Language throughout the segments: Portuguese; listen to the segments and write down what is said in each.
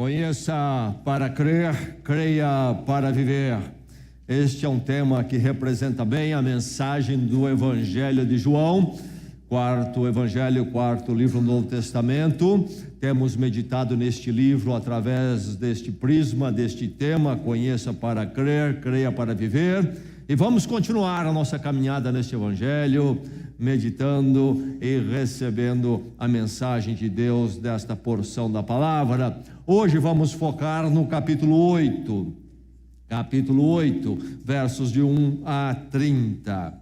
Conheça para crer, creia para viver. Este é um tema que representa bem a mensagem do Evangelho de João, quarto Evangelho, quarto livro do Novo Testamento. Temos meditado neste livro através deste prisma, deste tema, conheça para crer, creia para viver. E vamos continuar a nossa caminhada neste Evangelho, meditando e recebendo a mensagem de Deus desta porção da palavra. Hoje vamos focar no capítulo 8, versos de 1 a 30.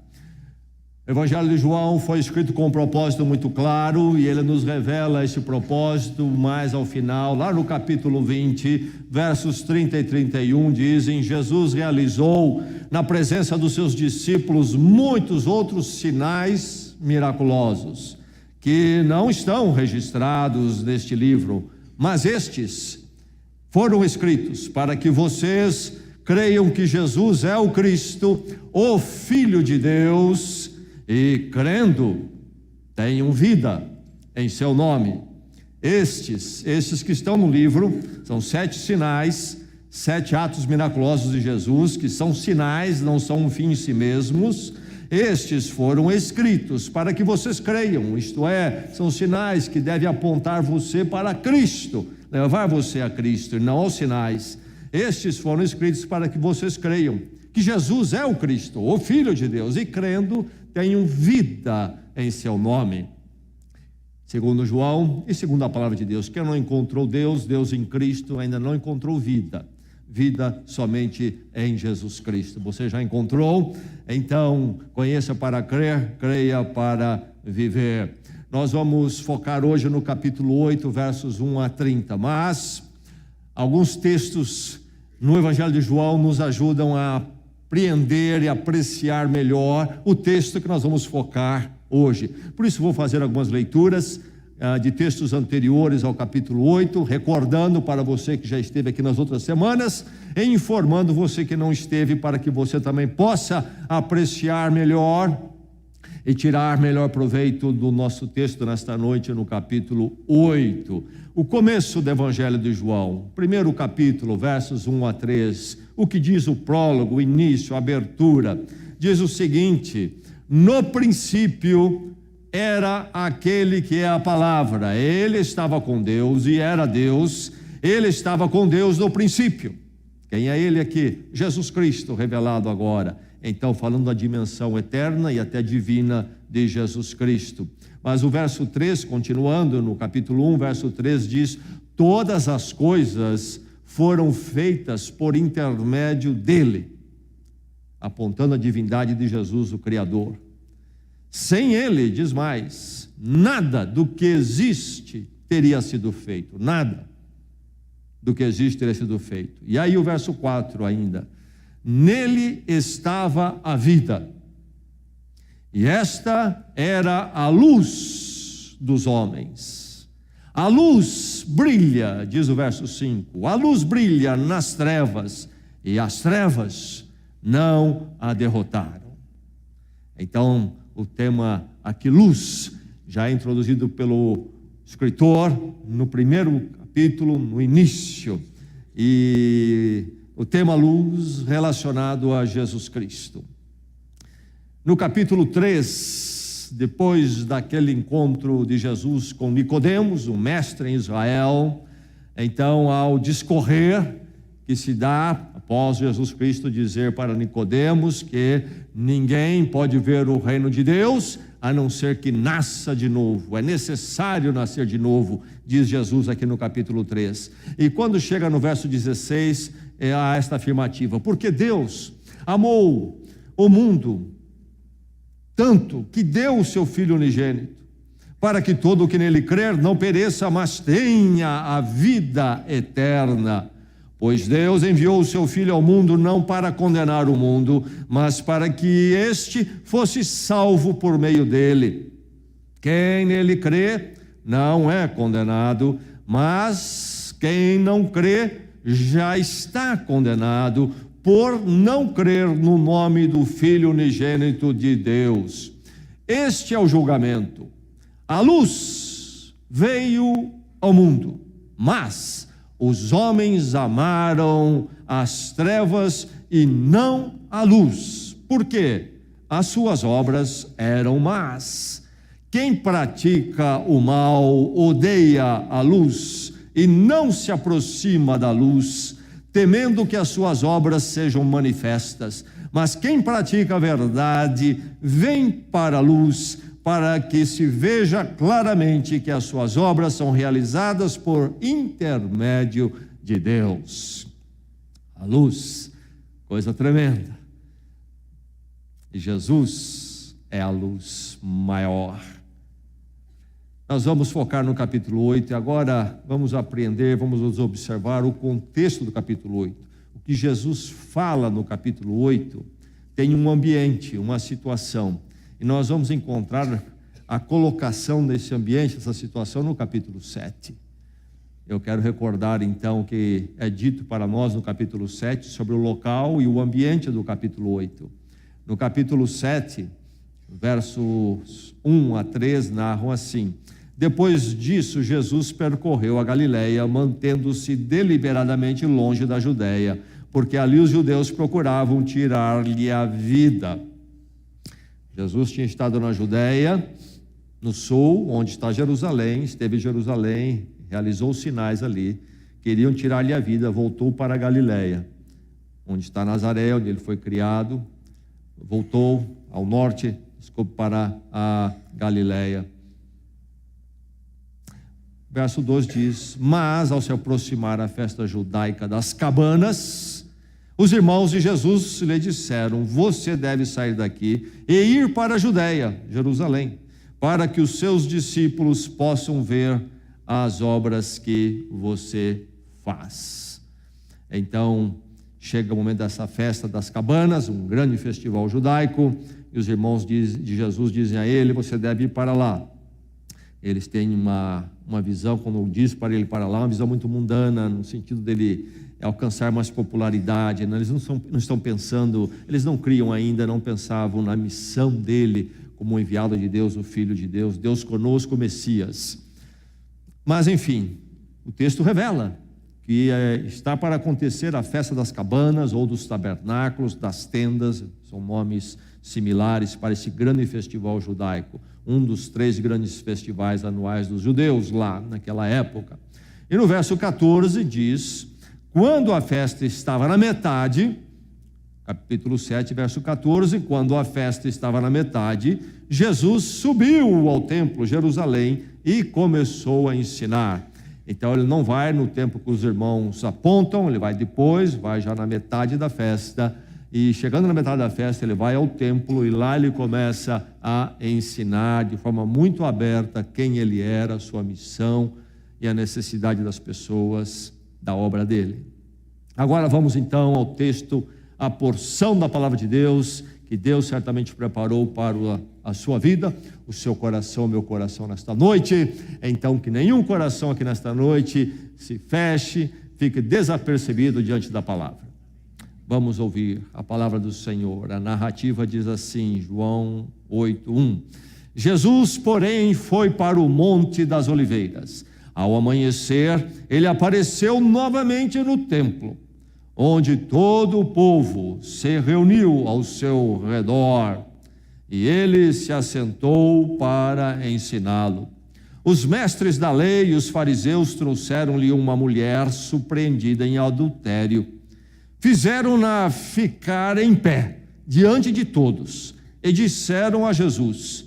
O Evangelho de João foi escrito com um propósito muito claro, e ele nos revela esse propósito mais ao final, lá no capítulo 20, versos 30 e 31, dizem: Jesus realizou na presença dos seus discípulos muitos outros sinais miraculosos, que não estão registrados neste livro, mas estes foram escritos para que vocês creiam que Jesus é o Cristo, o Filho de Deus, e crendo, tenham vida em seu nome. Estes que estão no livro, são 7 sinais, 7 atos miraculosos de Jesus, que são sinais, não são um fim em si mesmos. Estes foram escritos para que vocês creiam, isto é, são sinais que devem apontar você para Cristo, levar você a Cristo e não aos sinais. Estes foram escritos para que vocês creiam que Jesus é o Cristo, o Filho de Deus, e crendo, tenham vida em seu nome. Segundo João e segundo a palavra de Deus, quem não encontrou Deus em Cristo, ainda não encontrou vida somente em Jesus Cristo. Você já encontrou? Então, conheça para crer, creia para viver. Nós vamos focar hoje no capítulo 8, versos 1 a 30, mas alguns textos no Evangelho de João nos ajudam a apreender e apreciar melhor o texto que nós vamos focar hoje. Por isso vou fazer algumas leituras de textos anteriores ao capítulo 8, recordando para você que já esteve aqui nas outras semanas, e informando você que não esteve, para que você também possa apreciar melhor e tirar melhor proveito do nosso texto nesta noite, no capítulo 8. O começo do Evangelho de João, primeiro capítulo, versos 1 a 3, o que diz o prólogo, o início, a abertura, diz o seguinte: no princípio era aquele que é a palavra, ele estava com Deus e era Deus, ele estava com Deus no princípio. Quem é ele aqui? Jesus Cristo revelado agora. Então, falando da dimensão eterna e até divina de Jesus Cristo. Mas o verso 3, continuando no capítulo 1, verso 3 diz: todas as coisas foram feitas por intermédio dele, apontando a divindade de Jesus, o Criador. Sem ele, diz mais, nada do que existe teria sido feito, nada do que existe teria sido feito. E aí o verso 4 ainda: nele estava a vida, e esta era a luz dos homens. A luz brilha, diz o verso 5, a luz brilha nas trevas, e as trevas não a derrotaram. Então, o tema aqui, luz, já é introduzido pelo escritor no primeiro capítulo, no início, e o tema luz relacionado a Jesus Cristo. No capítulo 3, depois daquele encontro de Jesus com Nicodemos, o mestre em Israel, então, ao discorrer que se dá após Jesus Cristo dizer para Nicodemos que ninguém pode ver o reino de Deus a não ser que nasça de novo, é necessário nascer de novo, diz Jesus aqui no capítulo 3. E quando chega no verso 16, há esta afirmativa: porque Deus amou o mundo tanto que deu o seu Filho unigênito, para que todo o que nele crer não pereça, mas tenha a vida eterna. Pois Deus enviou o seu Filho ao mundo não para condenar o mundo, mas para que este fosse salvo por meio dele. Quem nele crê não é condenado, mas quem não crê já está condenado, por não crer no nome do Filho unigênito de Deus. Este é o julgamento. A luz veio ao mundo, mas Os homens amaram as trevas e não a luz. Por quê? As suas obras eram más. Quem pratica o mal odeia a luz e não se aproxima da luz, temendo que as suas obras sejam manifestas. Mas quem pratica a verdade vem para a luz, para que se veja claramente que as suas obras são realizadas por intermédio de Deus. A luz, coisa tremenda. E Jesus é a luz maior. Nós vamos focar no capítulo 8 e agora vamos aprender, vamos observar o contexto do capítulo 8. O que Jesus fala no capítulo 8 tem um ambiente, uma situação. E nós vamos encontrar a colocação desse ambiente, essa situação, no capítulo 7. Eu quero recordar então o que é dito para nós no capítulo 7 sobre o local e o ambiente do capítulo 8. No capítulo 7, versos 1 a 3, narram assim: Depois disso, Jesus percorreu a Galileia, mantendo-se deliberadamente longe da Judeia, porque ali os judeus procuravam tirar-lhe a vida. Jesus tinha estado na Judeia, no sul, onde está Jerusalém, esteve em Jerusalém, realizou os sinais ali, queriam tirar-lhe a vida, voltou para a Galileia, onde está Nazaré, onde ele foi criado, voltou ao norte, para a Galileia. Verso 2 diz: Mas ao se aproximar a festa judaica das cabanas, os irmãos de Jesus lhe disseram: Você deve sair daqui e ir para a Judeia, Jerusalém, para que os seus discípulos possam ver as obras que você faz. Então, chega o momento dessa festa das cabanas, um grande festival judaico, e os irmãos de Jesus dizem a ele: Você deve ir para lá. Eles têm uma visão, quando diz para ele para lá, uma visão muito mundana, no sentido dele alcançar mais popularidade, né? Eles não estão pensando, eles não criam ainda, não pensavam na missão dele como o enviado de Deus, o Filho de Deus, Deus conosco, o Messias. Mas enfim, o texto revela que está para acontecer a festa das cabanas ou dos tabernáculos, das tendas, são nomes similares para esse grande festival judaico, um dos 3 grandes festivais anuais dos judeus lá naquela época. E no verso 14 diz: Quando a festa estava na metade, capítulo 7, verso 14, quando a festa estava na metade, Jesus subiu ao templo, Jerusalém, e começou a ensinar. Então ele não vai no tempo que os irmãos apontam, ele vai depois, vai já na metade da festa, e chegando na metade da festa ele vai ao templo e lá ele começa a ensinar de forma muito aberta quem ele era, sua missão e a necessidade das pessoas da obra dele. Agora vamos então ao texto, a porção da palavra de Deus, que Deus certamente preparou para a sua vida, o seu coração, o meu coração nesta noite. Então que nenhum coração aqui nesta noite se feche, fique desapercebido diante da palavra. Vamos ouvir a palavra do Senhor. A narrativa diz assim, João 8:1. Jesus, porém, foi para o Monte das Oliveiras. Ao amanhecer, ele apareceu novamente no templo, onde todo o povo se reuniu ao seu redor, e ele se assentou para ensiná-lo. Os mestres da lei e os fariseus trouxeram-lhe uma mulher surpreendida em adultério. Fizeram-na ficar em pé diante de todos e disseram a Jesus: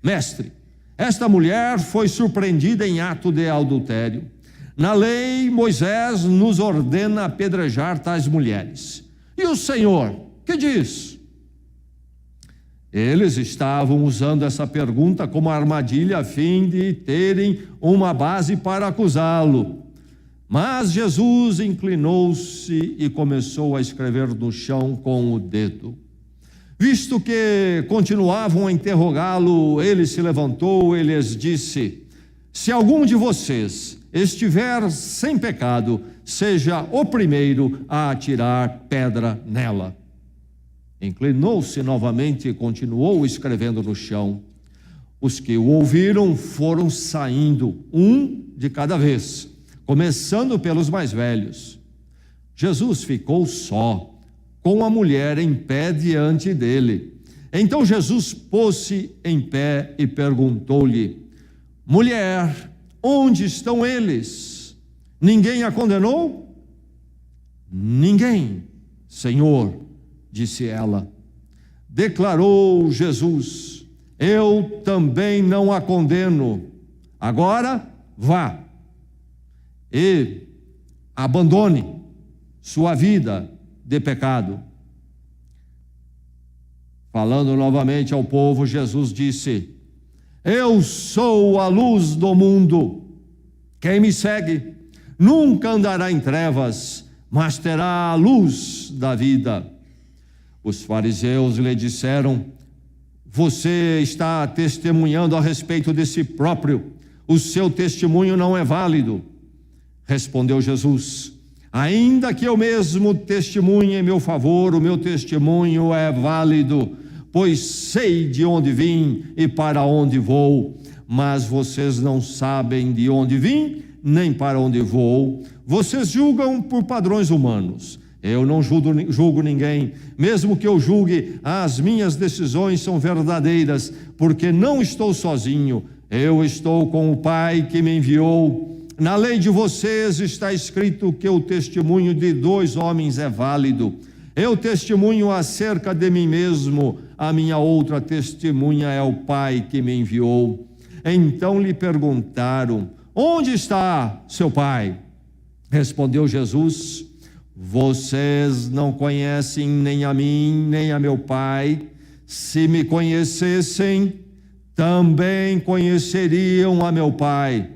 Mestre, esta mulher foi surpreendida em ato de adultério. Na lei, Moisés nos ordena apedrejar tais mulheres. E o Senhor, que diz? Eles estavam usando essa pergunta como armadilha a fim de terem uma base para acusá-lo. Mas Jesus inclinou-se e começou a escrever no chão com o dedo. Visto que continuavam a interrogá-lo, ele se levantou e lhes disse: Se algum de vocês estiver sem pecado, seja o primeiro a atirar pedra nela. Inclinou-se novamente e continuou escrevendo no chão. Os que o ouviram foram saindo, um de cada vez, começando pelos mais velhos. Jesus ficou só, com a mulher em pé diante dele. Então Jesus pôs-se em pé e perguntou-lhe: mulher, onde estão eles? Ninguém a condenou? Ninguém, Senhor, disse ela. Declarou Jesus: eu também não a condeno. Agora vá e abandone sua vida de pecado. Falando novamente ao povo, Jesus disse: eu sou a luz do mundo. Quem me segue nunca andará em trevas, mas terá a luz da vida. Os fariseus lhe disseram: você está testemunhando a respeito de si próprio, o seu testemunho não é válido. Respondeu Jesus: ainda que eu mesmo testemunhe em meu favor, o meu testemunho é válido, pois sei de onde vim e para onde vou, mas vocês não sabem de onde vim, nem para onde vou. Vocês julgam por padrões humanos. Eu não julgo ninguém. Mesmo que eu julgue, as minhas decisões são verdadeiras, porque não estou sozinho. Eu estou com o Pai que me enviou. Na lei de vocês está escrito que o testemunho de 2 homens é válido. Eu testemunho acerca de mim mesmo, a minha outra testemunha é o Pai que me enviou. Então lhe perguntaram: onde está seu Pai? Respondeu Jesus: vocês não conhecem nem a mim, nem a meu Pai. Se me conhecessem, também conheceriam a meu Pai.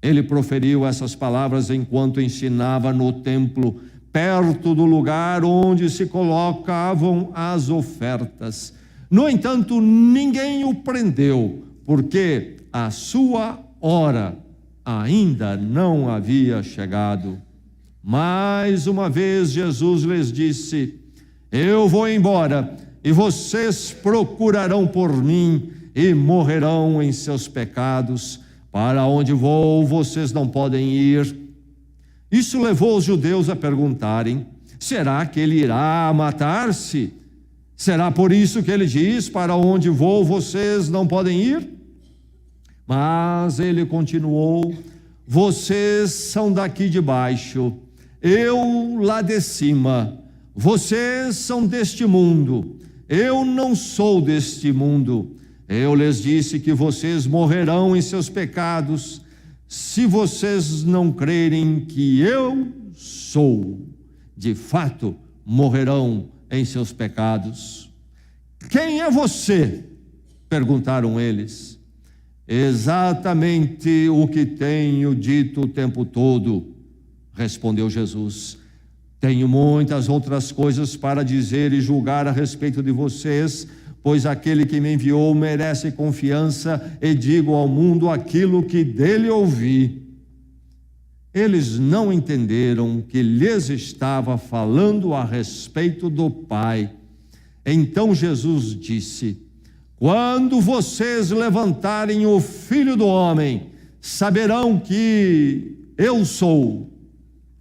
Ele proferiu essas palavras enquanto ensinava no templo, perto do lugar onde se colocavam as ofertas. No entanto, ninguém o prendeu, porque a sua hora ainda não havia chegado. Mais uma vez Jesus lhes disse: eu vou embora, e vocês procurarão por mim e morrerão em seus pecados. Para onde vou, vocês não podem ir. Isso levou os judeus a perguntarem: será que ele irá matar-se? Será por isso que ele diz: para onde vou, vocês não podem ir? Mas ele continuou: vocês são daqui de baixo, eu lá de cima. Vocês são deste mundo, eu não sou deste mundo. Eu lhes disse que vocês morrerão em seus pecados, se vocês não crerem que eu sou. De fato, morrerão em seus pecados. Quem é você? Perguntaram eles. Exatamente o que tenho dito o tempo todo, respondeu Jesus. Tenho muitas outras coisas para dizer e julgar a respeito de vocês, pois aquele que me enviou merece confiança, e digo ao mundo aquilo que dele ouvi. Eles não entenderam que lhes estava falando a respeito do Pai. Então Jesus disse: quando vocês levantarem o Filho do Homem, saberão que eu sou,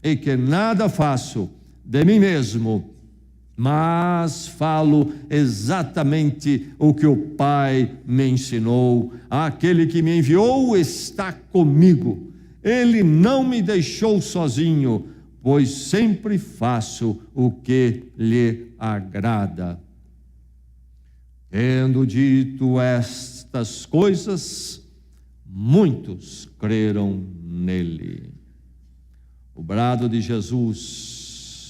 e que nada faço de mim mesmo, mas falo exatamente o que o Pai me ensinou. Aquele que me enviou está comigo. Ele não me deixou sozinho, pois sempre faço o que lhe agrada. Tendo dito estas coisas, muitos creram nele. O brado de Jesus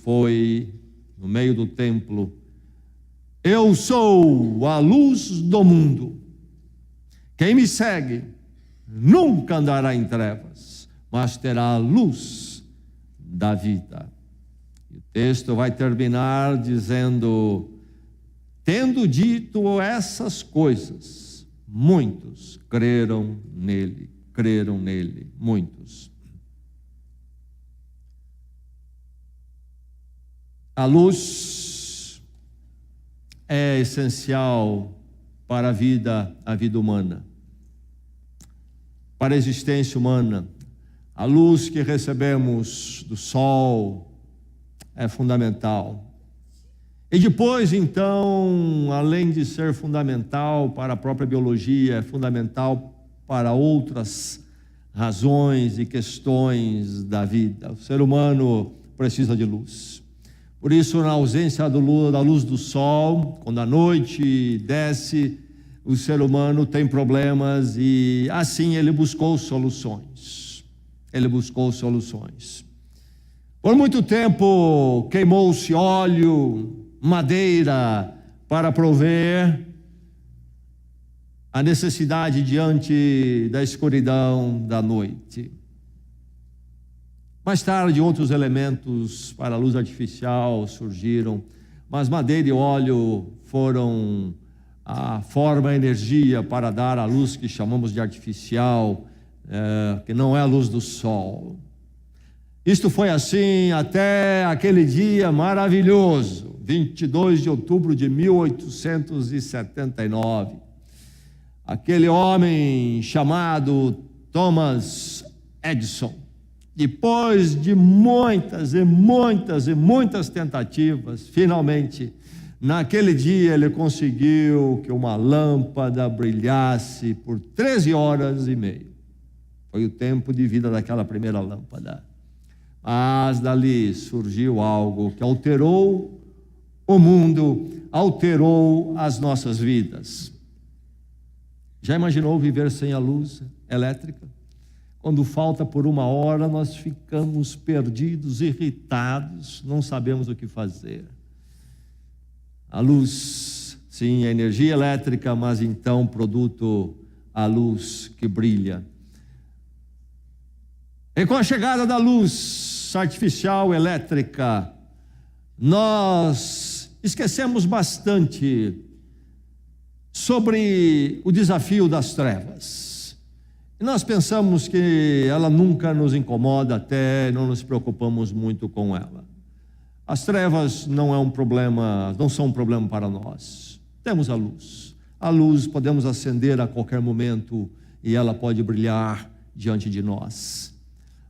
foi no meio do templo: eu sou a luz do mundo. Quem me segue nunca andará em trevas, mas terá a luz da vida. E o texto vai terminar dizendo: tendo dito essas coisas, muitos creram nele, muitos. A luz é essencial para a vida humana. para a existência humana. A luz que recebemos do sol é fundamental. E depois, então, além de ser fundamental para a própria biologia, é fundamental para outras razões e questões da vida. O ser humano precisa de luz. Por isso, na ausência da luz do sol, quando a noite desce, o ser humano tem problemas e assim ele buscou soluções. Por muito tempo queimou-se óleo, madeira para prover a necessidade diante da escuridão da noite. Mais tarde, outros elementos para a luz artificial surgiram, mas madeira e óleo foram a forma, a energia para dar a luz que chamamos de artificial, que não é a luz do sol. Isto foi assim até aquele dia maravilhoso, 22 de outubro de 1879. Aquele homem chamado Thomas Edison, depois de muitas tentativas, finalmente, naquele dia ele conseguiu que uma lâmpada brilhasse por 13 horas e meia. Foi o tempo de vida daquela primeira lâmpada. Mas dali surgiu algo que alterou o mundo, alterou as nossas vidas. Já imaginou viver sem a luz elétrica? Quando falta por uma hora, nós ficamos perdidos, irritados, não sabemos o que fazer. A luz, sim, a energia elétrica, mas então produto a luz que brilha. E com a chegada da luz artificial elétrica, nós esquecemos bastante sobre o desafio das trevas. E nós pensamos que ela nunca nos incomoda, até não nos preocupamos muito com ela. As trevas não são um problema para nós. Temos a luz. A luz podemos acender a qualquer momento e ela pode brilhar diante de nós.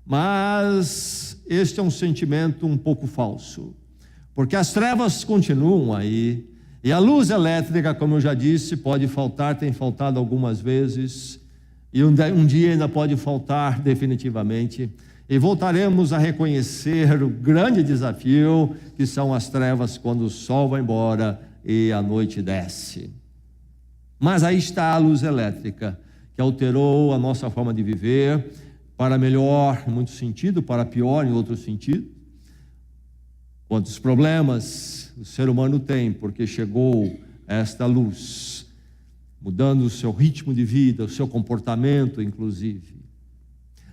Mas este é um sentimento um pouco falso, porque as trevas continuam aí, e a luz elétrica, como eu já disse, pode faltar, tem faltado algumas vezes, e um dia ainda pode faltar definitivamente, e voltaremos a reconhecer o grande desafio que são as trevas quando o sol vai embora e a noite desce. Mas aí está a luz elétrica, que alterou a nossa forma de viver, para melhor em muito sentido, para pior em outro sentido. Quantos problemas o ser humano tem porque chegou esta luz, mudando o seu ritmo de vida, o seu comportamento, inclusive.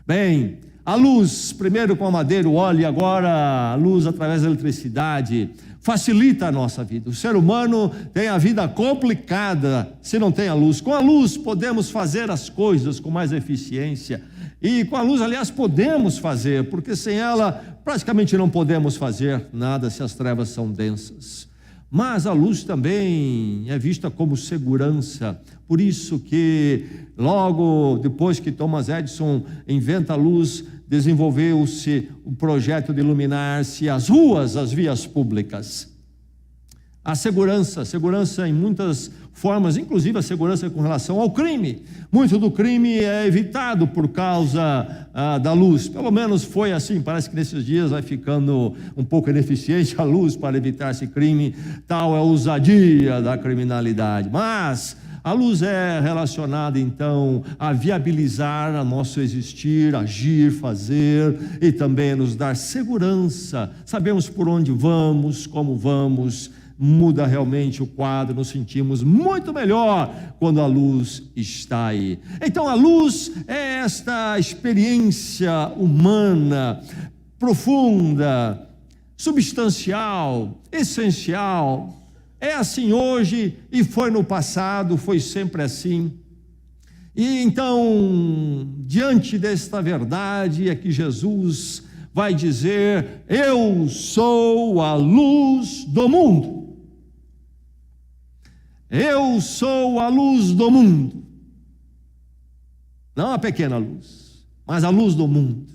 Bem, a luz, primeiro com a madeira, o óleo, e agora a luz através da eletricidade, facilita a nossa vida. O ser humano tem a vida complicada se não tem a luz. Com a luz podemos fazer as coisas com mais eficiência. E com a luz, aliás, podemos fazer, porque sem ela praticamente não podemos fazer nada se as trevas são densas. Mas a luz também é vista como segurança. Por isso que logo depois que Thomas Edison inventa a luz, desenvolveu-se o projeto de iluminar-se as ruas, as vias públicas. A segurança em muitas formas, inclusive a segurança com relação ao crime. Muito do crime é evitado por causa da luz. Pelo menos foi assim, parece que nesses dias vai ficando um pouco ineficiente a luz para evitar esse crime. Tal é a ousadia da criminalidade. Mas a luz é relacionada, então, a viabilizar a nosso existir, agir, fazer e também nos dar segurança. Sabemos por onde vamos, como vamos, muda realmente o quadro, nos sentimos muito melhor quando a luz está aí. Então a luz é esta experiência humana, profunda, substancial, essencial. É assim hoje e foi no passado, foi sempre assim. E então, diante desta verdade é que Jesus vai dizer: eu sou a luz do mundo. Eu sou a luz do mundo. Não a pequena luz, mas a luz do mundo.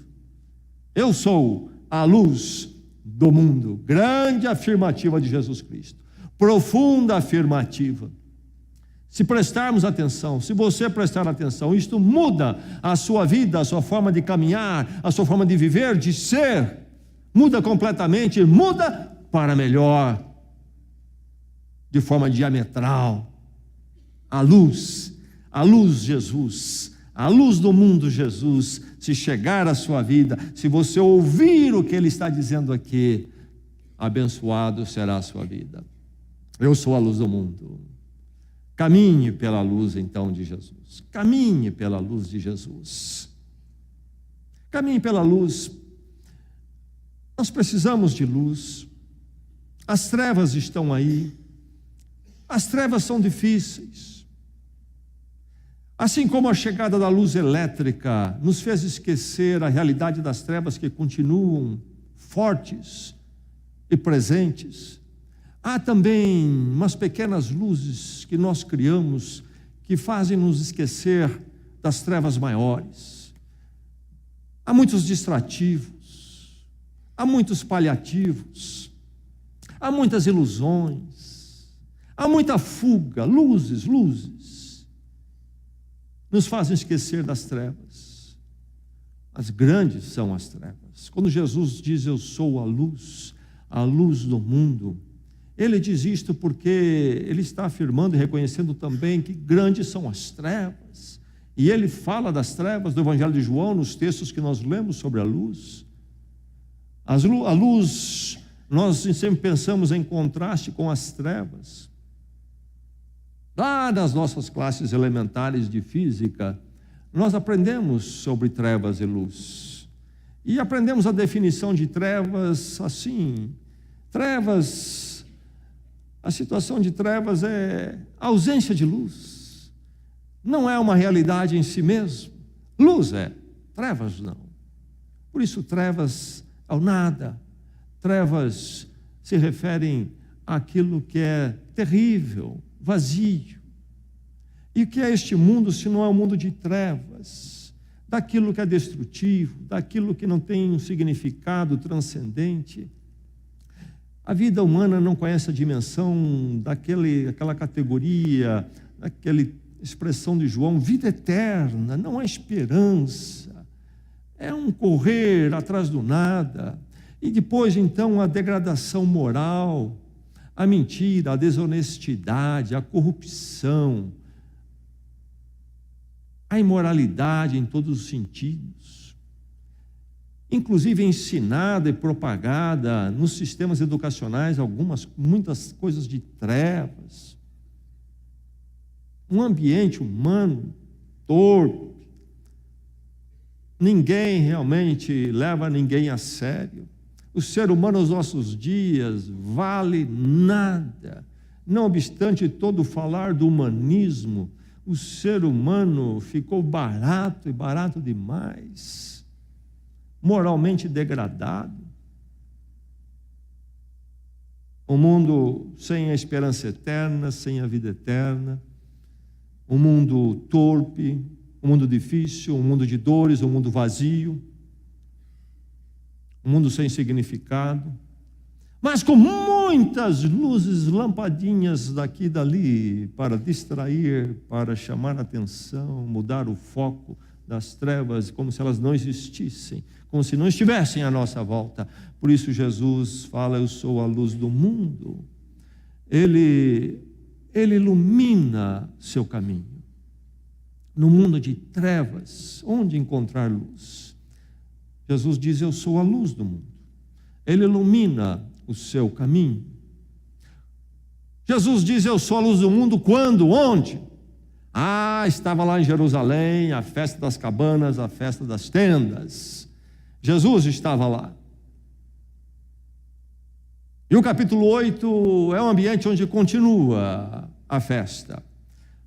Eu sou a luz do mundo. Grande afirmativa de Jesus Cristo. Profunda afirmativa. Se prestarmos atenção, se você prestar atenção, isto muda a sua vida, a sua forma de caminhar, a sua forma de viver, de ser. Muda completamente, muda para melhor, de forma diametral. A luz Jesus, a luz do mundo Jesus, se chegar à sua vida, se você ouvir o que ele está dizendo aqui, abençoado será a sua vida. Eu sou a luz do mundo. Caminhe pela luz então de Jesus. Caminhe pela luz de Jesus. Caminhe pela luz. Nós precisamos de luz. As trevas estão aí. As trevas são difíceis. Assim como a chegada da luz elétrica nos fez esquecer a realidade das trevas que continuam fortes e presentes, há também umas pequenas luzes que nós criamos que fazem nos esquecer das trevas maiores. Há muitos distrativos, há muitos paliativos, há muitas ilusões, há muita fuga, luzes, nos fazem esquecer das trevas. As grandes são as trevas. Quando Jesus diz, eu sou a luz do mundo, ele diz isto porque ele está afirmando e reconhecendo também que grandes são as trevas. E ele fala das trevas do Evangelho de João, nos textos que nós lemos sobre a luz. A luz, nós sempre pensamos em contraste com as trevas. Lá nas nossas classes elementares de física, nós aprendemos sobre trevas e luz. E aprendemos a definição de trevas assim. Trevas, a situação de trevas é a ausência de luz. Não é uma realidade em si mesmo. Luz é, trevas não. Por isso trevas ao nada. Trevas se referem àquilo que é terrível, vazio. E o que é este mundo se não é um mundo de trevas, daquilo que é destrutivo, daquilo que não tem um significado transcendente? A vida humana não conhece a dimensão daquela categoria, daquela expressão de João, vida eterna, não há esperança, é um correr atrás do nada, e depois então a degradação moral, a mentira, a desonestidade, a corrupção, a imoralidade em todos os sentidos, inclusive ensinada e propagada nos sistemas educacionais, muitas coisas de trevas, um ambiente humano torpe, ninguém realmente leva ninguém a sério. O ser humano nos nossos dias vale nada. Não obstante todo falar do humanismo, o ser humano ficou barato e barato demais, moralmente degradado. Um mundo sem a esperança eterna, sem a vida eterna, um mundo torpe, um mundo difícil, um mundo de dores, um mundo vazio, um mundo sem significado, mas com muitas luzes, lampadinhas daqui e dali, para distrair, para chamar a atenção, mudar o foco das trevas, como se elas não existissem, como se não estivessem à nossa volta. Por isso Jesus fala, eu sou a luz do mundo. Ele ilumina seu caminho. No mundo de trevas, onde encontrar luz? Jesus diz, eu sou a luz do mundo. Ele ilumina o seu caminho. Jesus diz, eu sou a luz do mundo, quando? Onde? Estava lá em Jerusalém, a festa das cabanas, a festa das tendas. Jesus estava lá. E o capítulo 8 é um ambiente onde continua a festa.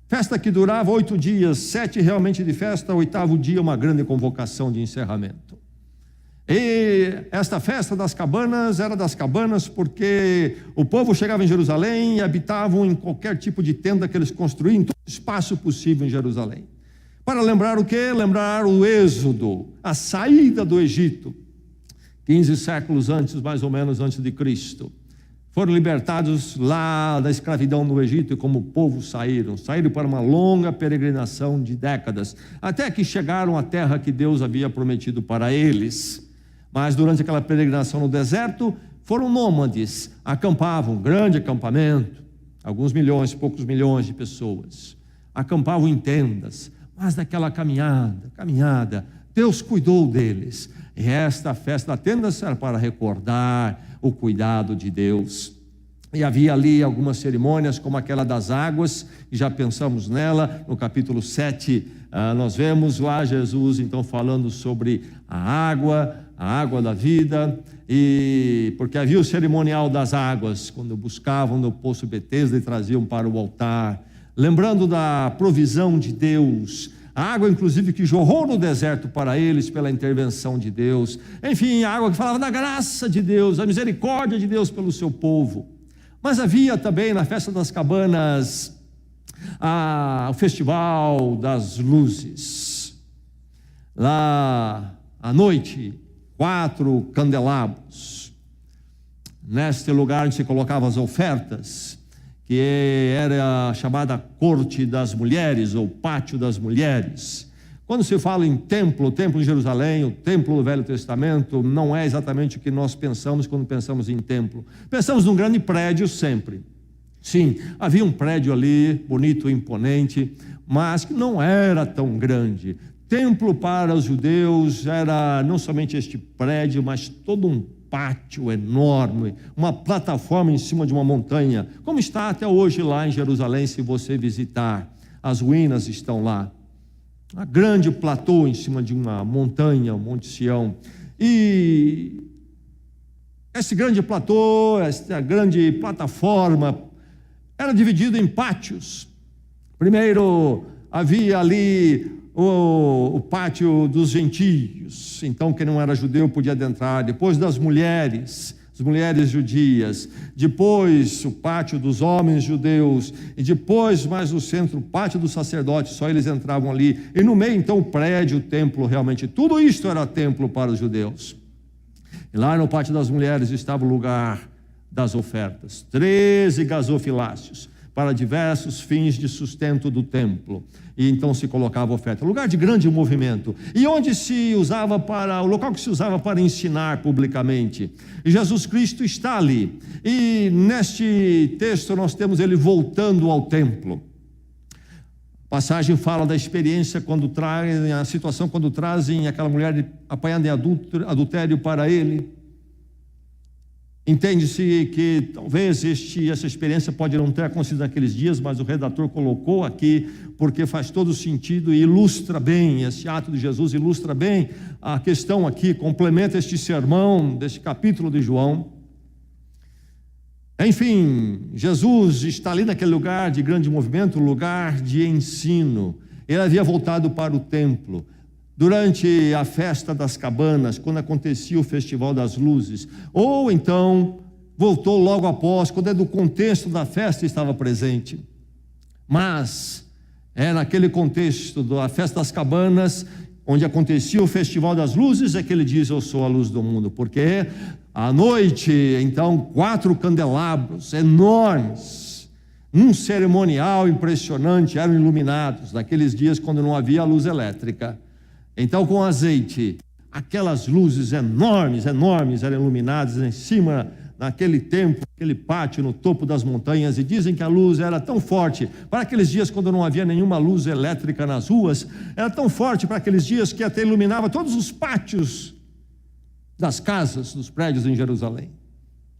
Festa que durava 8 dias, 7 realmente de festa, 8º dia uma grande convocação de encerramento. E esta festa das cabanas era das cabanas porque o povo chegava em Jerusalém e habitavam em qualquer tipo de tenda que eles construíam, em todo espaço possível em Jerusalém. Para lembrar o quê? Lembrar o êxodo, a saída do Egito, 15 séculos antes, mais ou menos, antes de Cristo. Foram libertados lá da escravidão no Egito e como povo saíram para uma longa peregrinação de décadas, até que chegaram à terra que Deus havia prometido para eles. Mas durante aquela peregrinação no deserto, foram nômades, acampavam, grande acampamento, alguns milhões, poucos milhões de pessoas, acampavam em tendas, mas naquela caminhada, Deus cuidou deles. E esta festa da tenda era para recordar o cuidado de Deus. E havia ali algumas cerimônias, como aquela das águas, e já pensamos nela. No capítulo 7, nós vemos lá Jesus então falando sobre a água da vida, e porque havia o cerimonial das águas, quando buscavam no poço Betesda e traziam para o altar, lembrando da provisão de Deus, a água inclusive que jorrou no deserto para eles pela intervenção de Deus, enfim, a água que falava da graça de Deus, da misericórdia de Deus pelo seu povo. Mas havia também na festa das cabanas o festival das luzes. Lá à noite, 4 candelabros. Neste lugar onde se colocavam as ofertas, que era chamada corte das mulheres, ou pátio das mulheres. Quando se fala em templo, o templo de Jerusalém, o templo do Velho Testamento, não é exatamente o que nós pensamos quando pensamos em templo. Pensamos num grande prédio sempre. Sim, havia um prédio ali, bonito, imponente, mas que não era tão grande. Templo para os judeus era não somente este prédio, mas todo um pátio enorme, uma plataforma em cima de uma montanha, como está até hoje lá em Jerusalém, se você visitar. As ruínas estão lá. Um grande platô em cima de uma montanha, o Monte Sião. E esse grande platô, essa grande plataforma, era dividido em pátios. Primeiro havia ali o pátio dos gentios, então quem não era judeu podia adentrar. Depois das mulheres, as mulheres judias. Depois o pátio dos homens judeus. E depois, mais no centro, o pátio dos sacerdotes, só eles entravam ali. E no meio, então, o prédio, o templo, realmente. Tudo isto era templo para os judeus. E lá no pátio das mulheres estava o lugar das ofertas. 13 gasofiláceos para diversos fins de sustento do templo. E então se colocava oferta. Lugar de grande movimento. E onde se usava o local que se usava para ensinar publicamente. E Jesus Cristo está ali. E neste texto nós temos ele voltando ao templo. A passagem fala da experiência quando trazem, a situação quando trazem aquela mulher apanhada em adultério para ele. Entende-se que talvez essa experiência pode não ter acontecido naqueles dias, mas o redator colocou aqui, porque faz todo sentido e ilustra bem, esse ato de Jesus ilustra bem a questão aqui, complementa este sermão, deste capítulo de João. Enfim, Jesus está ali naquele lugar de grande movimento, lugar de ensino. Ele havia voltado para o templo. Durante a festa das cabanas, quando acontecia o festival das luzes, ou então voltou logo após, quando é do contexto da festa estava presente. Mas é naquele contexto da festa das cabanas, onde acontecia o festival das luzes, é que ele diz: eu sou a luz do mundo, porque à noite, então, 4 candelabros enormes, num cerimonial impressionante, eram iluminados, naqueles dias quando não havia luz elétrica. Então, com azeite, aquelas luzes enormes eram iluminadas em cima, naquele templo, aquele pátio no topo das montanhas, e dizem que a luz era tão forte, para aqueles dias quando não havia nenhuma luz elétrica nas ruas, era tão forte para aqueles dias que até iluminava todos os pátios das casas, dos prédios em Jerusalém.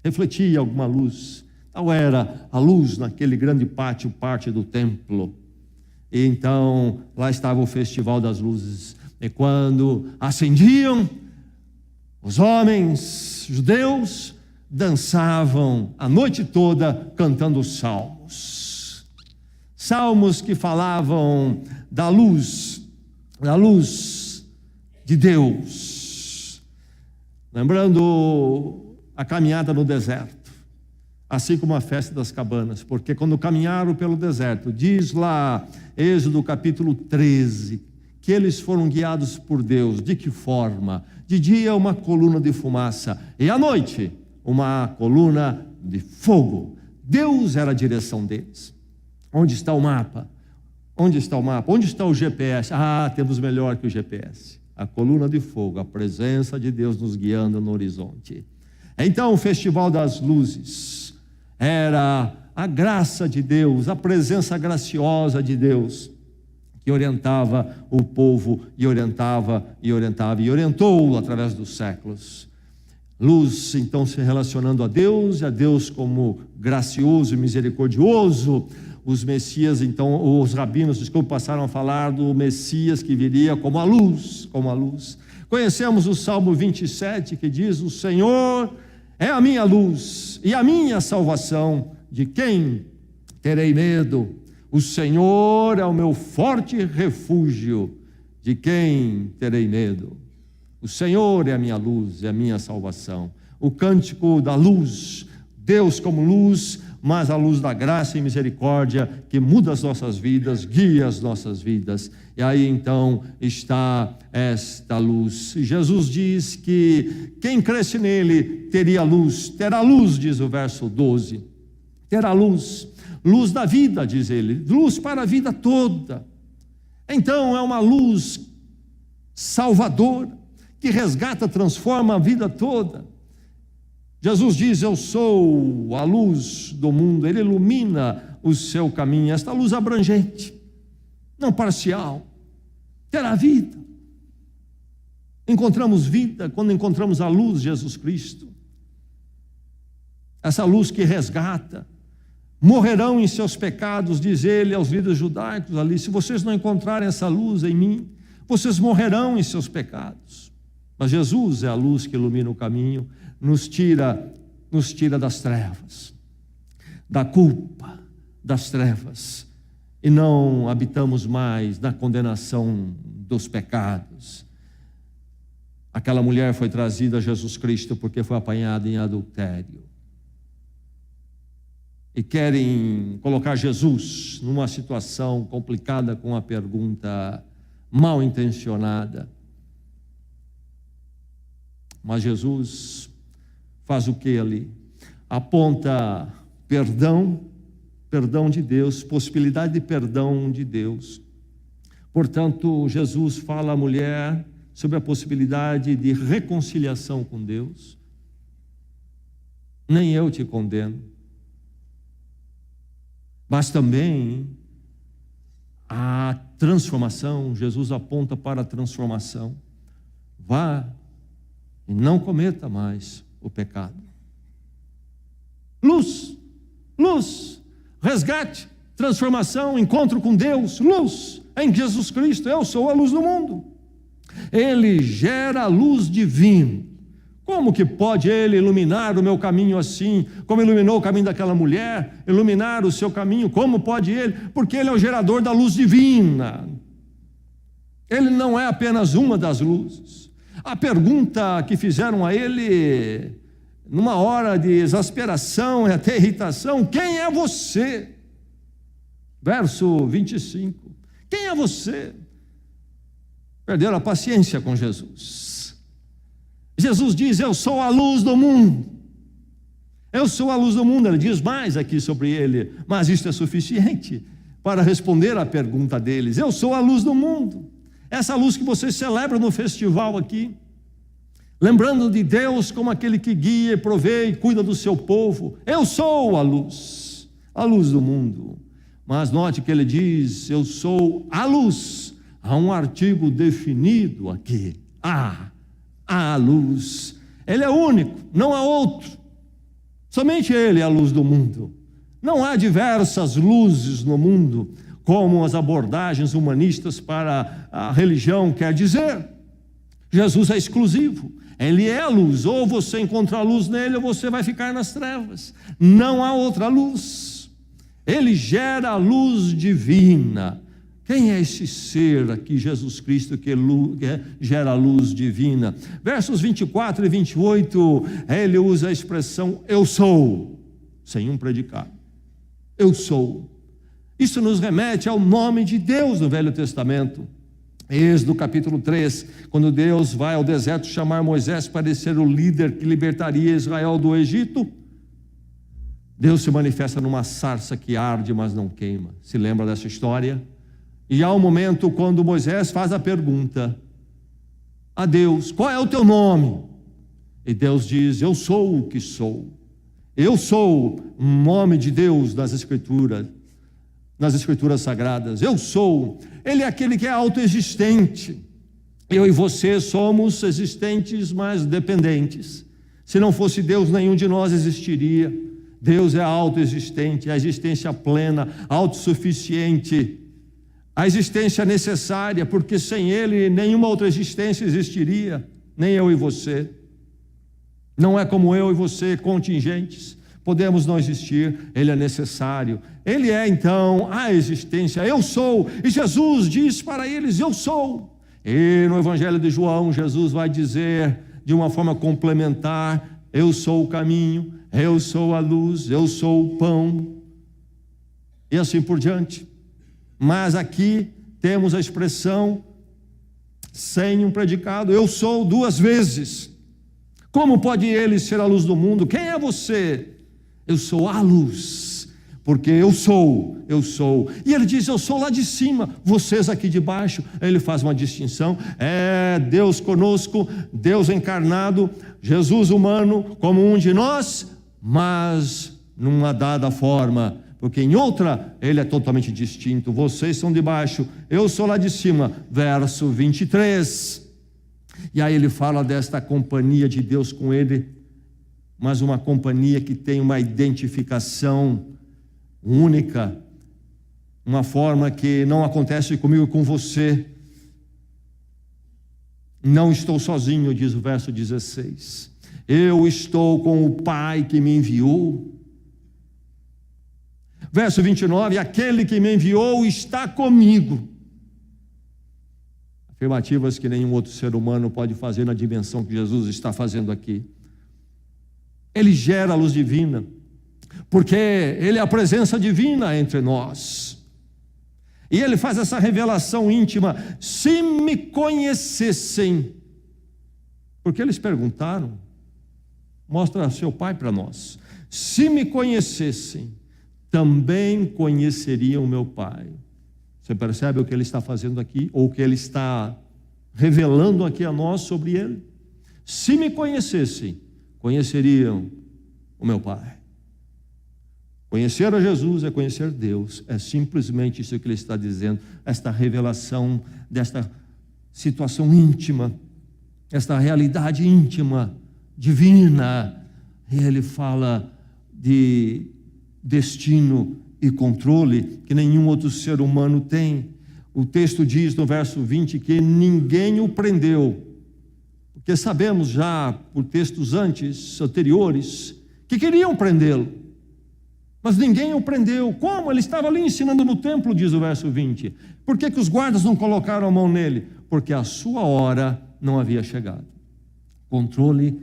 Refletia alguma luz, tal era a luz naquele grande pátio, parte do templo. E então, lá estava o festival das luzes. E quando acendiam, os homens judeus dançavam a noite toda cantando salmos. Salmos que falavam da luz de Deus. Lembrando a caminhada no deserto, assim como a festa das cabanas, porque quando caminharam pelo deserto, diz lá, Êxodo capítulo 13, que eles foram guiados por Deus. De que forma? De dia uma coluna de fumaça e à noite uma coluna de fogo. Deus era a direção deles. Onde está o mapa? Onde está o mapa? Onde está o GPS? Temos melhor que o GPS. A coluna de fogo, a presença de Deus nos guiando no horizonte. Então o Festival das Luzes era a graça de Deus, a presença graciosa de Deus, que orientava o povo e orientou através dos séculos. Luz, então, se relacionando a Deus como gracioso e misericordioso. Os Messias, então, os rabinos, passaram a falar do Messias que viria como a luz, como a luz. Conhecemos o Salmo 27, que diz: o Senhor é a minha luz e a minha salvação, de quem terei medo? O Senhor é o meu forte refúgio, de quem terei medo? O Senhor é a minha luz, é a minha salvação. O cântico da luz, Deus como luz, mas a luz da graça e misericórdia que muda as nossas vidas, guia as nossas vidas. E aí então está esta luz. E Jesus diz que quem cresce nele teria luz, terá luz, diz o verso 12. Terá luz, luz da vida, diz ele, luz para a vida toda. Então é uma luz salvadora, que resgata, transforma a vida toda. Jesus diz: eu sou a luz do mundo. Ele ilumina o seu caminho. Esta luz abrangente, não parcial, terá vida. Encontramos vida quando encontramos a luz de Jesus Cristo. Essa luz que resgata. Morrerão em seus pecados, diz ele aos líderes judaicos ali: se vocês não encontrarem essa luz em mim, vocês morrerão em seus pecados. Mas Jesus é a luz que ilumina o caminho, nos tira das trevas, da culpa das trevas, e não habitamos mais na condenação dos pecados. Aquela mulher foi trazida a Jesus Cristo porque foi apanhada em adultério. E querem colocar Jesus numa situação complicada com uma pergunta mal intencionada. Mas Jesus faz o que ali? Aponta perdão de Deus, possibilidade de perdão de Deus. Portanto, Jesus fala à mulher sobre a possibilidade de reconciliação com Deus. Nem eu te condeno. Mas também a transformação. Jesus aponta para a transformação. Vá e não cometa mais o pecado. Luz, resgate, transformação, encontro com Deus, luz em Jesus Cristo. Eu sou a luz do mundo. Ele gera a luz divina. Como que pode ele iluminar o meu caminho assim, como iluminou o caminho daquela mulher, iluminar o seu caminho? Como pode ele? Porque ele é o gerador da luz divina. Ele não é apenas uma das luzes. A pergunta que fizeram a ele, numa hora de exasperação e até irritação: quem é você? Verso 25. Quem é você? Perderam a paciência com Jesus. Jesus diz: eu sou a luz do mundo. Eu sou a luz do mundo. Ele diz mais aqui sobre ele, mas isso é suficiente para responder à pergunta deles. Eu sou a luz do mundo. Essa luz que vocês celebram no festival aqui, lembrando de Deus como aquele que guia, provê e cuida do seu povo. Eu sou a luz do mundo. Mas note que ele diz: eu sou a luz. Há um artigo definido aqui. A luz. Ele é único, não há outro. Somente ele é a luz do mundo. Não há diversas luzes no mundo, como as abordagens humanistas para a religião quer dizer. Jesus é exclusivo. Ele é a luz. Ou você encontra a luz nele, ou você vai ficar nas trevas. Não há outra luz. Ele gera a luz divina. Quem é esse ser aqui, Jesus Cristo, que gera a luz divina? Versos 24 e 28, ele usa a expressão eu sou, sem um predicado. Eu sou. Isso nos remete ao nome de Deus no Velho Testamento. Êxodo capítulo 3, quando Deus vai ao deserto chamar Moisés para ele ser o líder que libertaria Israel do Egito, Deus se manifesta numa sarça que arde, mas não queima. Se lembra dessa história? E há um momento quando Moisés faz a pergunta a Deus: qual é o teu nome? E Deus diz: eu sou o que sou. Eu sou o nome de Deus nas escrituras sagradas. Eu sou. Ele é aquele que é autoexistente. Eu e você somos existentes, mas dependentes. Se não fosse Deus, nenhum de nós existiria. Deus é autoexistente, a existência plena, autossuficiente, a existência necessária, porque sem Ele nenhuma outra existência existiria, nem eu e você. Não é como eu e você, contingentes, podemos não existir, Ele é necessário. Ele é então a existência, eu sou, e Jesus diz para eles: eu sou. E no Evangelho de João, Jesus vai dizer de uma forma complementar: eu sou o caminho, eu sou a luz, eu sou o pão, e assim por diante. Mas aqui temos a expressão sem um predicado: eu sou, duas vezes. Como pode ele ser a luz do mundo? Quem é você? Eu sou a luz, porque eu sou. E ele diz: eu sou lá de cima, vocês aqui de baixo. Ele faz uma distinção: é Deus conosco, Deus encarnado, Jesus humano como um de nós, mas numa dada forma, porque em outra ele é totalmente distinto. Vocês são de baixo, eu sou lá de cima. Verso 23. E aí ele fala desta companhia de Deus com ele, mas uma companhia que tem uma identificação única, uma forma que não acontece comigo e com você. Não estou sozinho, diz o verso 16. Eu estou com o Pai que me enviou. Verso 29, aquele que me enviou está comigo. Afirmativas que nenhum outro ser humano pode fazer na dimensão que Jesus está fazendo aqui. Ele gera a luz divina, porque Ele é a presença divina entre nós. E Ele faz essa revelação íntima: se me conhecessem, porque eles perguntaram, mostra seu Pai para nós. Se me conhecessem, também conheceriam meu Pai. Você percebe o que Ele está fazendo aqui? Ou o que Ele está revelando aqui a nós sobre Ele? Se me conhecessem, conheceriam o meu Pai. Conhecer a Jesus é conhecer Deus. É simplesmente isso que Ele está dizendo. Esta revelação desta situação íntima, esta realidade íntima, divina. E Ele fala de destino e controle que nenhum outro ser humano tem. O texto diz no verso 20 que ninguém o prendeu, porque sabemos já por textos anteriores que queriam prendê-lo, mas ninguém o prendeu. Como? Ele estava ali ensinando no templo, diz o verso 20. Por que os guardas não colocaram a mão nele? Porque a sua hora não havia chegado. Controle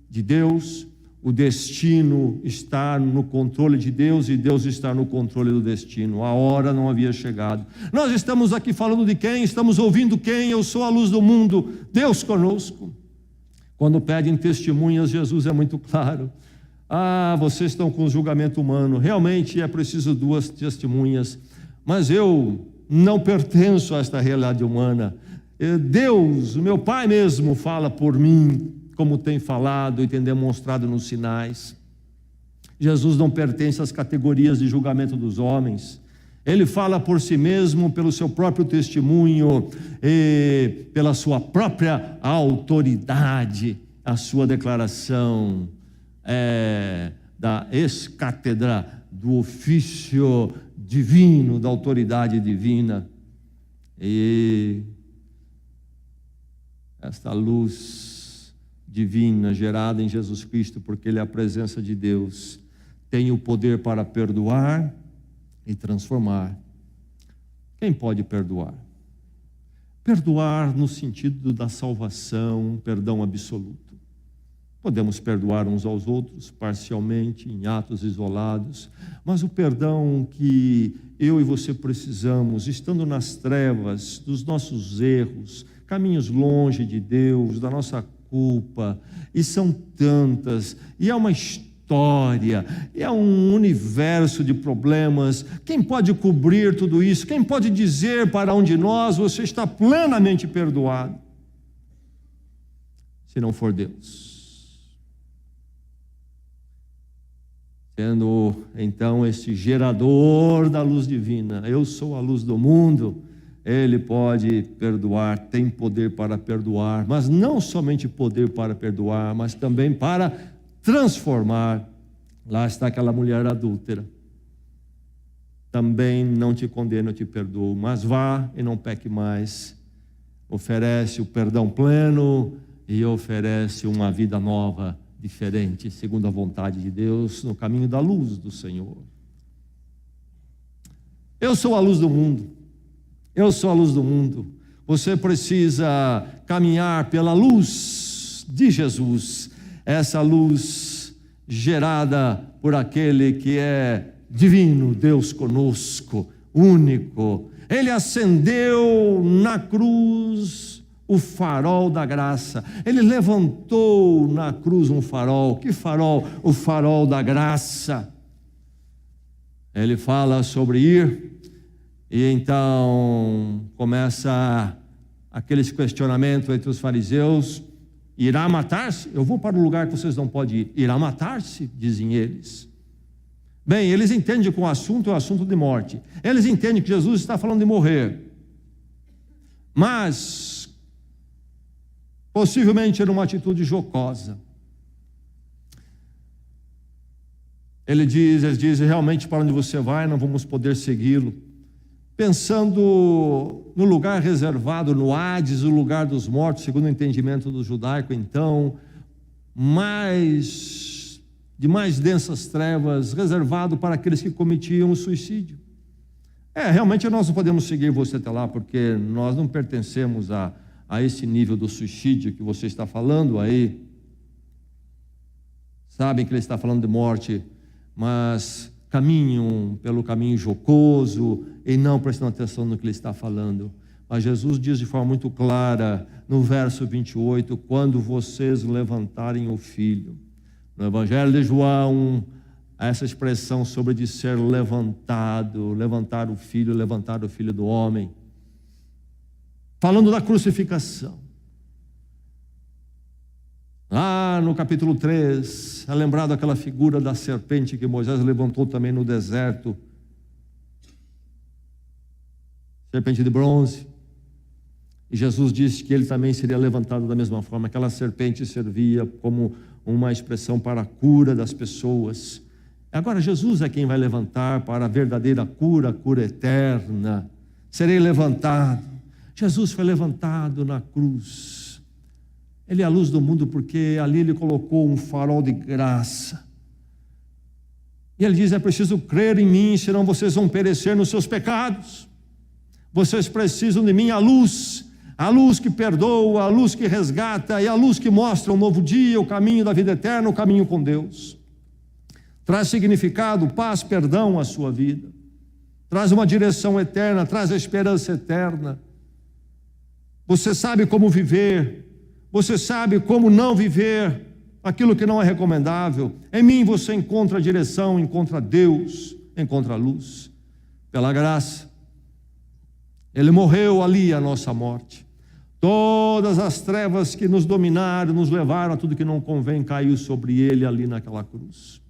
de Deus. O destino está no controle de Deus e Deus está no controle do destino. A hora não havia chegado. Nós estamos aqui falando de quem? Estamos ouvindo quem? Eu sou a luz do mundo, Deus conosco. Quando pedem testemunhas, Jesus é muito claro. Vocês estão com julgamento humano. Realmente é preciso duas testemunhas, mas eu não pertenço a esta realidade humana. Deus, o meu Pai mesmo, fala por mim, como tem falado e tem demonstrado nos sinais. Jesus não pertence às categorias de julgamento dos homens. Ele fala por si mesmo, pelo seu próprio testemunho e pela sua própria autoridade. A sua declaração da ex-cátedra, do ofício divino, da autoridade divina. E esta luz divina, gerada em Jesus Cristo, porque Ele é a presença de Deus, tem o poder para perdoar e transformar. Quem pode perdoar? Perdoar no sentido da salvação, perdão absoluto. Podemos perdoar uns aos outros parcialmente, em atos isolados, mas o perdão que eu e você precisamos, estando nas trevas dos nossos erros, caminhos longe de Deus, da nossa culpa, e são tantas, e é uma história, e é um universo de problemas. Quem pode cobrir tudo isso? Quem pode dizer para um de nós: você está plenamente perdoado? Se não for Deus. Sendo então este gerador da luz divina, eu sou a luz do mundo, Ele pode perdoar, tem poder para perdoar, mas não somente poder para perdoar, mas também para transformar. Lá está aquela mulher adúltera. Também não te condeno, eu te perdoo, mas vá e não peque mais. Oferece o perdão pleno e oferece uma vida nova, diferente, segundo a vontade de Deus, no caminho da luz do Senhor. Eu sou a luz do mundo. Eu sou a luz do mundo. Você precisa caminhar pela luz de Jesus, essa luz gerada por aquele que é divino, Deus conosco, único. Ele acendeu na cruz o farol da graça. Ele levantou na cruz um farol. Que farol? O farol da graça. Ele fala sobre ir, e então começa aqueles questionamentos entre os fariseus: irá matar-se? Eu vou para um lugar que vocês não podem ir. Irá matar-se, dizem eles. Bem, eles entendem que o assunto é o assunto de morte. Eles entendem que Jesus está falando de morrer. Mas possivelmente era uma atitude jocosa. Eles dizem: realmente, para onde você vai, não vamos poder segui-lo. Pensando no lugar reservado no Hades, o lugar dos mortos, segundo o entendimento do judaico, então, de mais densas trevas, reservado para aqueles que cometiam o suicídio. Realmente nós não podemos seguir você até lá, porque nós não pertencemos a esse nível do suicídio que você está falando aí. Sabem que ele está falando de morte, mas caminham pelo caminho jocoso e não prestando atenção no que ele está falando. Mas Jesus diz de forma muito clara no verso 28: quando vocês levantarem o filho. No Evangelho de João, essa expressão sobre de ser levantado, levantar o filho do homem, falando da crucificação. Lá no capítulo 3, é lembrado aquela figura da serpente que Moisés levantou também no deserto. Serpente de bronze. E Jesus disse que ele também seria levantado da mesma forma. Aquela serpente servia como uma expressão para a cura das pessoas. Agora Jesus é quem vai levantar para a verdadeira cura, a cura eterna. Serei levantado. Jesus foi levantado na cruz. Ele é a luz do mundo porque ali ele colocou um farol de graça. E ele diz: é preciso crer em mim, senão vocês vão perecer nos seus pecados. Vocês precisam de mim, a luz que perdoa, a luz que resgata e a luz que mostra um novo dia, o caminho da vida eterna, o caminho com Deus. Traz significado, paz, perdão à sua vida. Traz uma direção eterna, traz a esperança eterna. Você sabe como viver, você sabe como não viver aquilo que não é recomendável. Em mim você encontra a direção, encontra Deus, encontra a luz. Pela graça, Ele morreu ali a nossa morte. Todas as trevas que nos dominaram, nos levaram a tudo que não convém, caiu sobre Ele ali naquela cruz.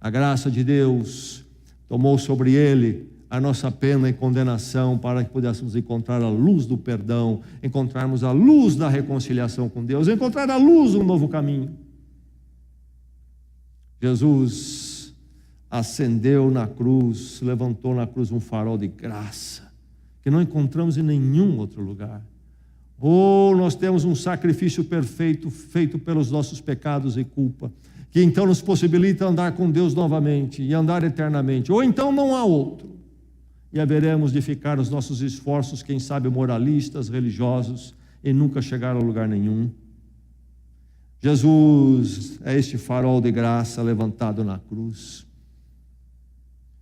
A graça de Deus tomou sobre Ele a nossa pena e condenação, para que pudéssemos encontrar a luz do perdão, encontrarmos a luz da reconciliação com Deus, encontrar a luz, um novo caminho. Jesus acendeu na cruz, levantou na cruz um farol de graça, que não encontramos em nenhum outro lugar. Nós temos um sacrifício perfeito, feito pelos nossos pecados e culpa, que então nos possibilita andar com Deus novamente e andar eternamente. Ou então não há outro. E haveremos de ficar nos nossos esforços, quem sabe moralistas, religiosos, e nunca chegar a lugar nenhum. Jesus é este farol de graça levantado na cruz.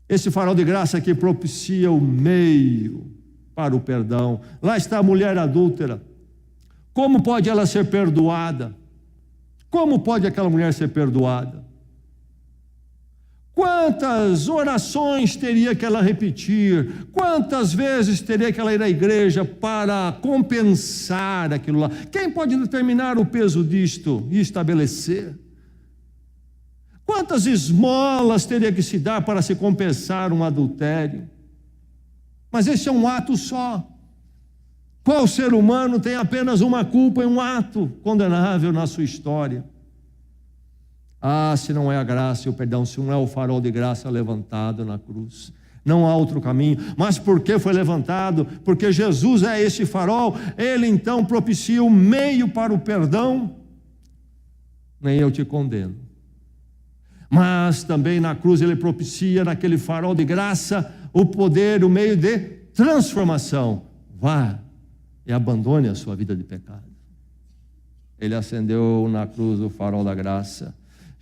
Esse farol de graça que propicia o meio para o perdão. Lá está a mulher adúltera. Como pode ela ser perdoada? Como pode aquela mulher ser perdoada? Quantas orações teria que ela repetir? Quantas vezes teria que ela ir à igreja para compensar aquilo lá? Quem pode determinar o peso disto e estabelecer? Quantas esmolas teria que se dar para se compensar um adultério? Mas esse é um ato só. Qual ser humano tem apenas uma culpa em um ato condenável na sua história? Ah, se não é a graça e o perdão, se não é o farol de graça levantado na cruz, não há outro caminho. Mas por que foi levantado? Porque Jesus é esse farol. Ele então propicia o meio para o perdão. Nem eu te condeno, mas também na cruz ele propicia, naquele farol de graça, o poder, o meio de transformação. Vá e abandone a sua vida de pecado. Ele acendeu na cruz o farol da graça.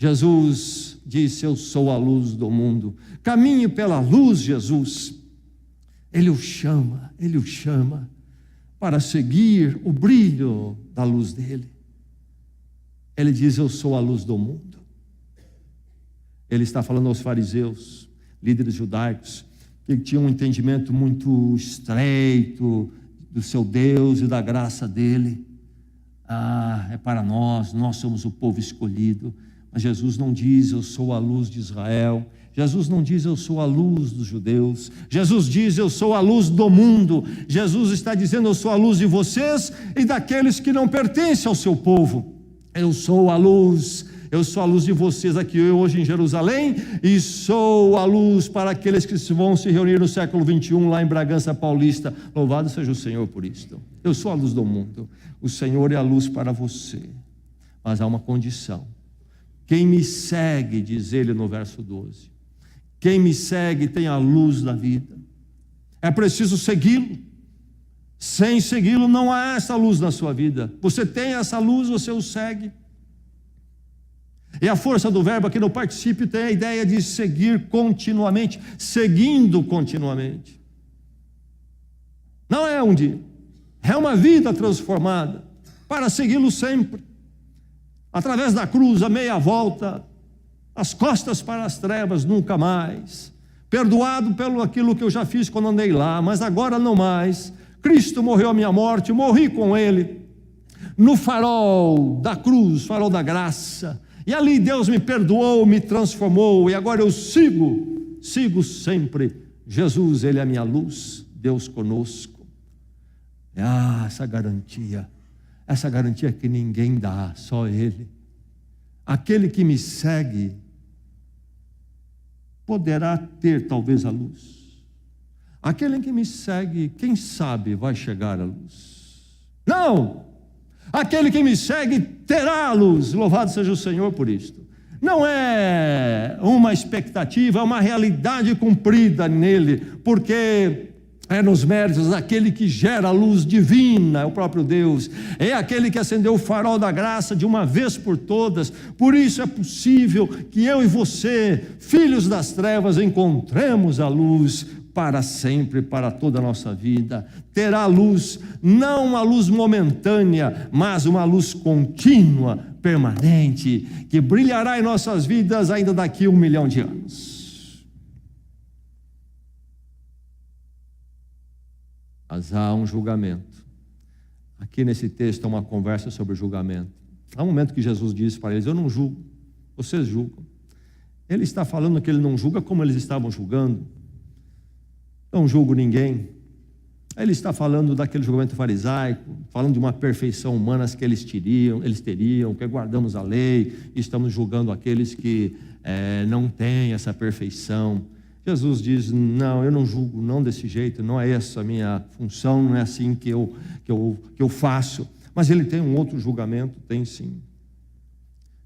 Jesus disse: eu sou a luz do mundo. Caminhe pela luz, Jesus. Ele o chama para seguir o brilho da luz dele. Ele diz: eu sou a luz do mundo. Ele está falando aos fariseus, líderes judaicos, que tinham um entendimento muito estreito do seu Deus e da graça dele. Ah, é para nós somos o povo escolhido. Mas Jesus não diz: eu sou a luz de Israel. Jesus não diz: eu sou a luz dos judeus. Jesus diz: eu sou a luz do mundo. Jesus está dizendo: eu sou a luz de vocês e daqueles que não pertencem ao seu povo. Eu sou a luz de vocês aqui hoje em Jerusalém, e sou a luz para aqueles que vão se reunir no século 21 lá em Bragança Paulista. Louvado seja o Senhor por isto. Eu sou a luz do mundo. O Senhor é a luz para você. Mas há uma condição. Quem me segue, diz ele no verso 12, quem me segue tem a luz da vida. É preciso segui-lo. Sem segui-lo não há essa luz na sua vida. Você tem essa luz, você o segue. E a força do verbo aqui no particípio tem a ideia de seguir continuamente, seguindo continuamente. Não é um dia, é uma vida transformada para segui-lo sempre. Através da cruz, a meia volta, as costas para as trevas, nunca mais. Perdoado pelo aquilo que eu já fiz quando andei lá, mas agora não mais. Cristo morreu a minha morte, morri com ele, no farol da cruz, farol da graça. E ali Deus me perdoou, me transformou, e agora eu sigo sempre. Jesus, ele é a minha luz, Deus conosco. Ah, essa garantia que ninguém dá, só ele. Aquele que me segue poderá ter talvez a luz. Aquele que me segue, quem sabe vai chegar à luz. Não! Aquele que me segue terá a luz. Louvado seja o Senhor por isto. Não é uma expectativa, é uma realidade cumprida nele, porque é nos méritos daquele que gera a luz divina, é o próprio Deus. É aquele que acendeu o farol da graça de uma vez por todas. Por isso é possível que eu e você, filhos das trevas, encontremos a luz para sempre, para toda a nossa vida. Terá luz, não uma luz momentânea, mas uma luz contínua, permanente, que brilhará em nossas vidas ainda daqui a 1 milhão de anos. Mas há um julgamento. Aqui nesse texto há uma conversa sobre o julgamento. Há um momento que Jesus disse para eles: eu não julgo, vocês julgam. Ele está falando que ele não julga como eles estavam julgando. Não julgo ninguém. Ele está falando daquele julgamento farisaico, falando de uma perfeição humana que eles teriam, que guardamos a lei e estamos julgando aqueles que não têm essa perfeição. Jesus diz: não, eu não julgo, não desse jeito, não é essa a minha função, não é assim que eu faço. Mas ele tem um outro julgamento, tem sim.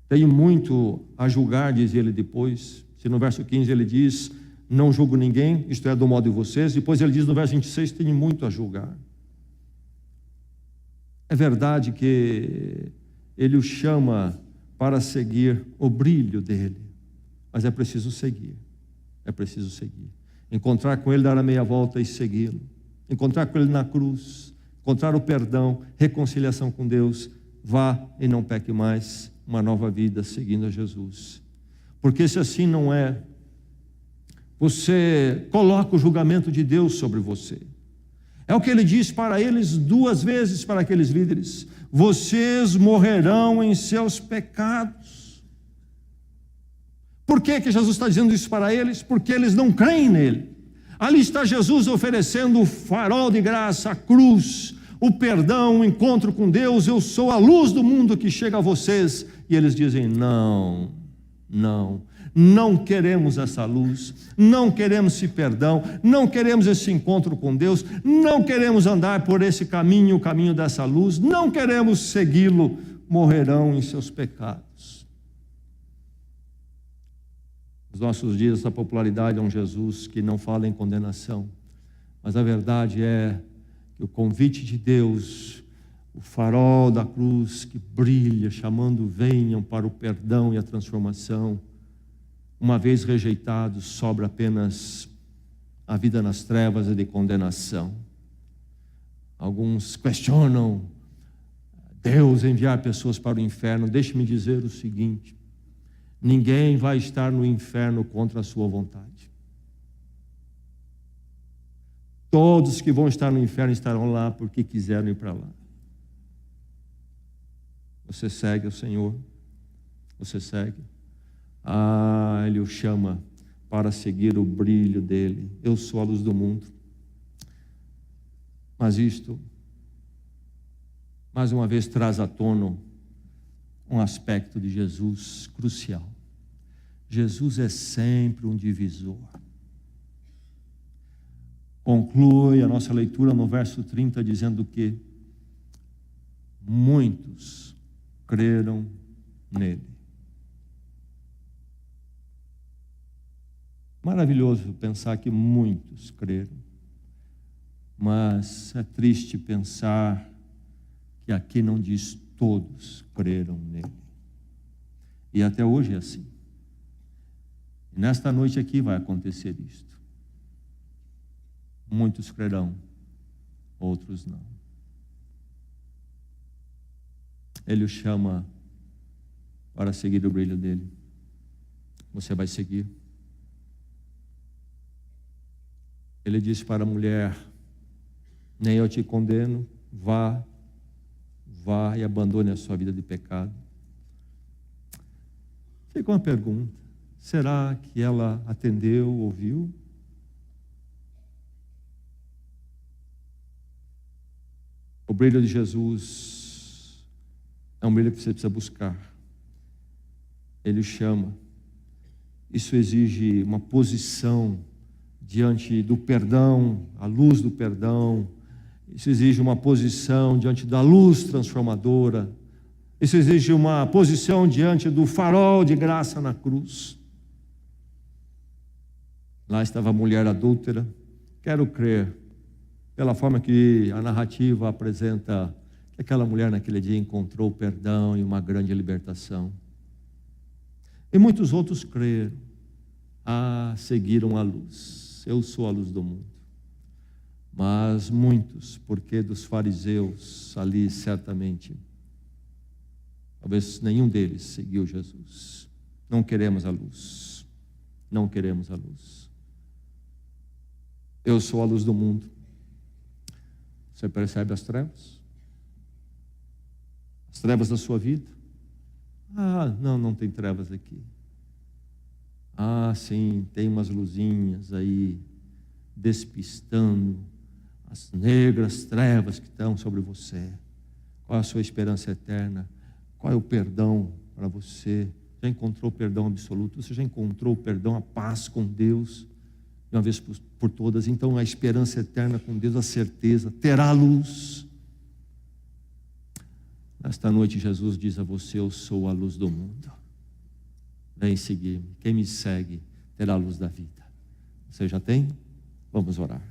Tenho muito a julgar, diz ele depois. Se no verso 15 ele diz: não julgo ninguém, isto é, do modo de vocês. Depois ele diz no verso 26, tenho muito a julgar. É verdade que ele o chama para seguir o brilho dele. Mas é preciso seguir. É preciso seguir. Encontrar com ele, dar a meia volta e segui-lo. Encontrar com ele na cruz. Encontrar o perdão, reconciliação com Deus. Vá e não peque mais. Uma nova vida seguindo a Jesus. Porque se assim não é, você coloca o julgamento de Deus sobre você. É o que ele diz para eles 2 vezes, para aqueles líderes: vocês morrerão em seus pecados. Por que Jesus está dizendo isso para eles? Porque eles não creem nele. Ali está Jesus oferecendo o farol de graça, a cruz, o perdão, o encontro com Deus. Eu sou a luz do mundo que chega a vocês. E eles dizem: não, não queremos essa luz, não queremos esse perdão, não queremos esse encontro com Deus, não queremos andar por esse caminho, o caminho dessa luz, não queremos segui-lo. Morrerão em seus pecados. Nos nossos dias, a popularidade é um Jesus que não fala em condenação, mas a verdade é que o convite de Deus, o farol da cruz que brilha, chamando: venham para o perdão e a transformação. Uma vez rejeitados, sobra apenas a vida nas trevas e de condenação. Alguns questionam Deus enviar pessoas para o inferno. Deixe-me dizer o seguinte: ninguém vai estar no inferno contra a sua vontade. Todos que vão estar no inferno estarão lá porque quiseram ir para lá. Você segue o Senhor? Você segue? Ele o chama para seguir o brilho dele. Eu sou a luz do mundo. Mas isto, mais uma vez, traz à tona um aspecto de Jesus crucial. Jesus é sempre um divisor. Conclui a nossa leitura no verso 30 dizendo que muitos creram nele. Maravilhoso pensar que muitos creram, mas é triste pensar que aqui não diz todos creram nele. E até hoje é assim. E nesta noite aqui vai acontecer isto. Muitos crerão, outros não. Ele o chama para seguir o brilho dele. Você vai seguir? Ele disse para a mulher: nem eu te condeno, vá e abandone a sua vida de pecado. Fica uma pergunta: será que ela atendeu, ouviu? O brilho de Jesus é um brilho que você precisa buscar. Ele o chama. Isso exige uma posição diante do perdão, a luz do perdão. Isso exige uma posição diante da luz transformadora. Isso exige uma posição diante do farol de graça na cruz. Lá estava a mulher adúltera. Quero crer, pela forma que a narrativa apresenta, que aquela mulher naquele dia encontrou perdão e uma grande libertação. E muitos outros creram. Seguiram a luz. Eu sou a luz do mundo. Mas muitos, porque dos fariseus ali certamente, talvez nenhum deles seguiu Jesus. Não queremos a luz. Não queremos a luz. Eu sou a luz do mundo. Você percebe as trevas? As trevas da sua vida? Não tem trevas aqui. Sim, tem umas luzinhas aí despistando as negras trevas que estão sobre você. Qual é a sua esperança eterna? Qual é o perdão para você? Já encontrou o perdão absoluto? Você já encontrou o perdão, a paz com Deus de uma vez por todas? Então a esperança eterna com Deus, a certeza, terá luz. Nesta noite Jesus diz a você: eu sou a luz do mundo. Vem seguir-me. Quem me segue terá a luz da vida. Você já tem? Vamos orar.